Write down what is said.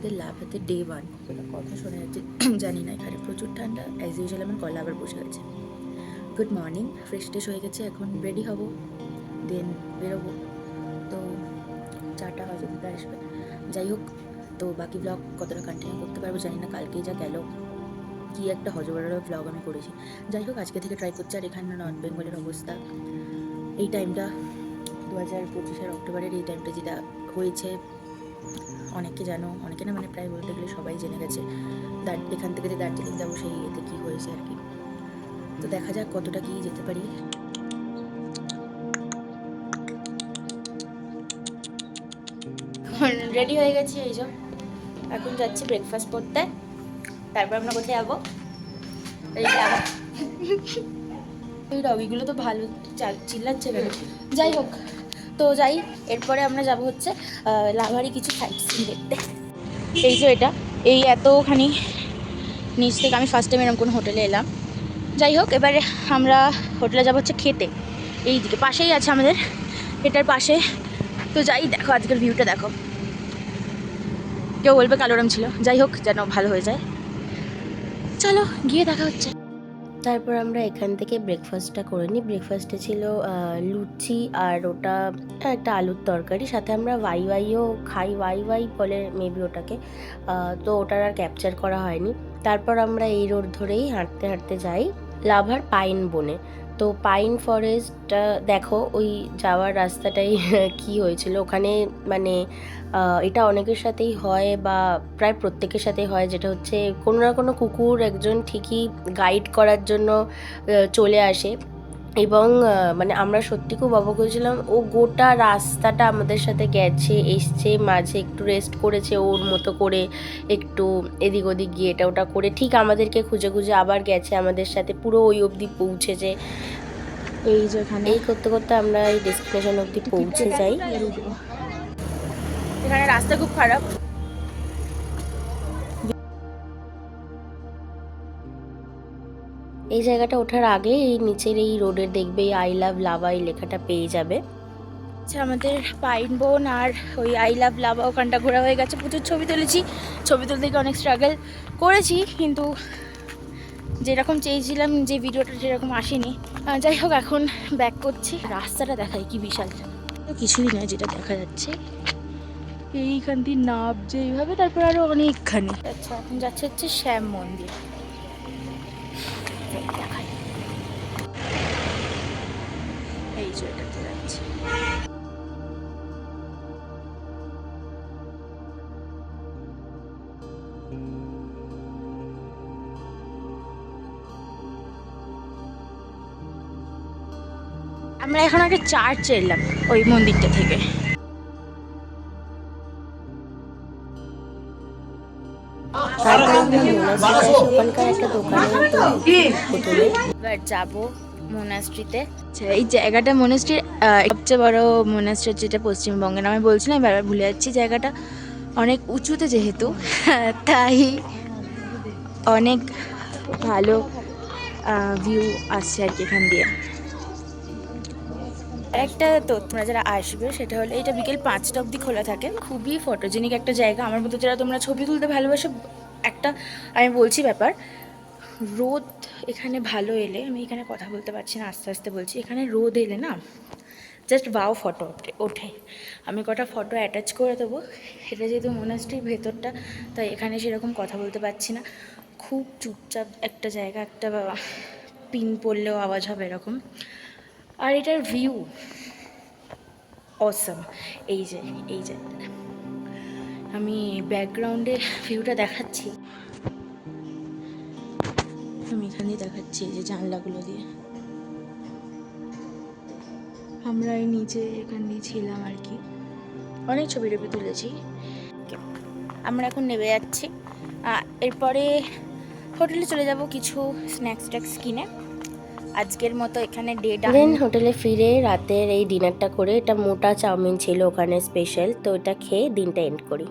আমাদের লাভাতে ডে 1। কথা শোনা যাচ্ছে জানি না, এখানে প্রচুর ঠান্ডা। অ্যাজ ইউজুয়াল আমার গলা আবার বসে গেছে। গুড মর্নিং, ফ্রেশ ট্রেশ হয়ে গেছে, এখন রেডি হব, দেন বেরোবো। তো 4টা হয়তো প্রায় আসবে। যাই হোক, তো বাকি ব্লগ কতটা কন্টিনিউ করতে পারবো জানি না। কালকে যা গেল, কি একটা হজবড় ব্লগ আমি করেছি। যাই হোক, আজকে থেকে ট্রাই করছি। আর এখানে নর্থ বেঙ্গলের অবস্থা এই টাইমটা 2025 অক্টোবরের এই টাইমটা যেটা হয়েছে, অনেকে জানো, অনেকে না মানে প্রায় বলতে গেলে সবাই জেনে গেছে। এখান থেকে যে দার্জিলিং যাবো সেই এতে কী হয়েছে আর কি। তো দেখা যাক কতটা কি যেতে পারি। রেডি হয়ে গেছি, এই যে এখন যাচ্ছি ব্রেকফাস্ট করতে। তারপর আমরা কোথায় যাবো? ওই ডগিগুলো তো ভালো চিল্লাচ্ছে কেন। যাই হোক, তো যাই, এরপরে আমরা যাব হচ্ছে লাভারি কিছু সাইট সিন দেখতে। এই যে এটা, এই এতখানি নিচ থেকে আমি ফার্স্ট টাইম এরকম কোনো হোটেলে এলাম। যাই হোক, এবারে আমরা হোটেলে যাবো হচ্ছে খেতে। এই দিকে পাশেই আছে আমাদের, এটার পাশে। তো যাই, দেখো আজকের ভিউটা দেখো। কেউ বলবে কালোরম ছিল, যাই হোক যেন ভালো হয়ে যায়। চলো গিয়ে দেখা হচ্ছে। তারপর আমরা এখান থেকে ব্রেকফাস্টটা করে নিই। ব্রেকফাস্টে ছিল লুচি আর ওটা একটা আলুর তরকারি, সাথে আমরা ওয়াইও খাই, ওয়াই বলে মেবি ওটাকে। তো ওটার আর ক্যাপচার করা হয়নি। তারপর আমরা এই রোড ধরেই হাঁটতে হাঁটতে যাই লাভার পাইন বনে। তো পাইন ফরেস্টটা দেখো, ওই যাওয়ার রাস্তাটাই কি হয়েছিল ওখানে, মানে এটা অনেকের সাথেই হয় বা প্রায় প্রত্যেকের সাথেই হয়, যেটা হচ্ছে কোনো না কোনো কুকুর একজন ঠিকই গাইড করার জন্য চলে আসে। এবং মানে আমরা সত্যি খুব অবাক হয়েছিলাম, ও গোটা রাস্তাটা আমাদের সাথে গেছে, এসছে, মাঝে একটু রেস্ট করেছে ওর মতো করে, একটু এদিক ওদিক গিয়ে এটা ওটা করে ঠিক আমাদেরকে খুঁজে খুঁজে আবার গেছে আমাদের সাথে, পুরো ওই অবধি পৌঁছেছে। এই যে এখানে এই করতে করতে আমরা এই ডেস্টিনেশন অবধি পৌঁছে যাই। এখানে রাস্তা খুব খারাপ। এই জায়গাটা ওঠার আগে এই নিচের এই রোডের দেখবে আই লাভ লাভা এই লেখাটা পেয়ে যাবে। আচ্ছা, আমাদের পাইন বোন আর ওই আই লাভ লাভা ওখানটা ঘোরা হয়ে গেছে। প্রচুর ছবি তুলেছি, ছবি তুলতে গিয়ে অনেক স্ট্রাগল করেছি, কিন্তু যেরকম চেয়েছিলাম যে ভিডিওটা সেরকম আসেনি। যাই হোক, এখন ব্যাক করছি। রাস্তাটা দেখাই কি বিশাল, কিছুই নয় যেটা দেখা যাচ্ছে। এইখান দিয়ে নাব যে এইভাবে, তারপর আরো অনেকখানি। আচ্ছা, এখন যাচ্ছে হচ্ছে শ্যাম মন্দির। দেখাই, এই যে এটাতে যাচ্ছে। আমরা এখন একটা চার্চ এলাম ওই মন্দিরটা থেকে। এবার যাবো মোনাস্ট্রিতে। আচ্ছা, এই জায়গাটা মোনাস্ট্রির সবচেয়ে বড় মোনাস্ট্রি যেটা পশ্চিমবঙ্গের, আমি বলছিলাম বারবার ভুলে যাচ্ছি। জায়গাটা অনেক উঁচুতে যেহেতু, তাই অনেক ভালো ভিউ আসছে আর কি এখান দিয়ে। একটা তো তোমরা যারা আসবে সেটা হলো, এটা বিকেল 5টা অবধি খোলা থাকে। খুবই ফটোজেনিক একটা জায়গা। আমার মতো যারা তোমরা ছবি তুলতে ভালোবাসো, একটা আমি বলছি ব্যাপার, রোদ এখানে ভালো এলে, আমি এখানে কথা বলতে পারছি না, আস্তে আস্তে বলছি, এখানে রোদ এলে না জাস্ট বাও ফটো ওঠে। আমি কটা ফটো অ্যাটাচ করে দেবো। এটা যেহেতু মোনাস্ট্রির ভেতরটা, তাই এখানে সেরকম কথা বলতে পারছি না। খুব চুপচাপ একটা জায়গা, একটা পিন পড়লেও আওয়াজ হবে এরকম। আর এটার ভিউ অসাম। এই যে আমি ব্যাকগ্রাউন্ডের ভিউটা দেখাচ্ছি, আমি এখানেই দেখাচ্ছি, এই যে জানলাগুলো দিয়ে। আমরা এই নিচে এখান দিয়ে ছিলাম আর কি, অনেক ছবি টবি তুলেছি। আমরা এখন নেমে যাচ্ছি, এরপরে হোটেলে চলে যাব কিছু স্ন্যাক্স ট্যাক্স কিনে। আজকের মতো এখানে ডে ডান। হোটেলে ফিরে রাতের এই ডিনারটা করে, এটা মোটা চাউমিন ছিল ওখানে স্পেশাল, তো এটা খেয়ে দিনটা এন্ড করি।